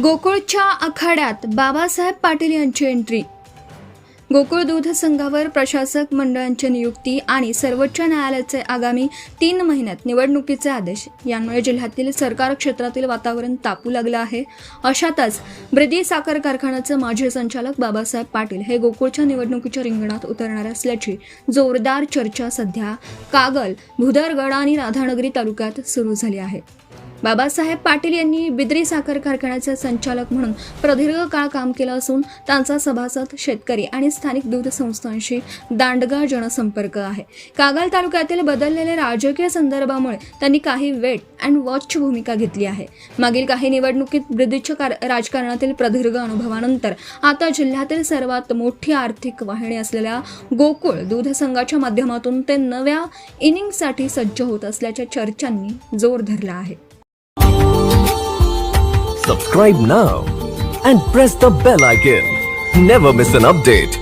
गोकुळच्या आखाड्यात बाबासाहेब पाटील यांची एंट्री. गोकुळ दूध संघावर प्रशासक मंडळांची नियुक्ती आणि सर्वोच्च न्यायालयाचे आगामी 3 महिन्यात निवडणुकीचे आदेश यामुळे जिल्ह्यातील सरकार क्षेत्रातील वातावरण तापू लागलं आहे. अशातच ब्रिदी साखर कारखान्याचे माजी संचालक बाबासाहेब पाटील हे गोकुळच्या निवडणुकीच्या रिंगणात उतरणार असल्याची जोरदार चर्चा सध्या कागल, भुदरगड आणि राधानगरी तालुक्यात सुरू झाली आहे. बाबासाहेब पाटील यांनी बिद्री साखर कारखान्याचे संचालक म्हणून प्रदीर्घ काळ काम केलं असून त्यांचा सभासद, शेतकरी आणि स्थानिक दूध संस्थांशी दांडगा जनसंपर्क आहे. कागल तालुक्यातील बदललेल्या राजकीय संदर्भामुळे त्यांनी काही वेट अँड वॉचची भूमिका घेतली आहे. मागील काही निवडणुकीत ब्रिदीच्या राजकारणातील प्रदीर्घ अनुभवानंतर आता जिल्ह्यातील सर्वात मोठी आर्थिक वाहिनी असलेल्या गोकुळ दूध संघाच्या माध्यमातून ते नव्या इनिंगसाठी सज्ज होत असल्याच्या चर्चांनी जोर धरला आहे. Subscribe now and press the bell icon. Never miss an update.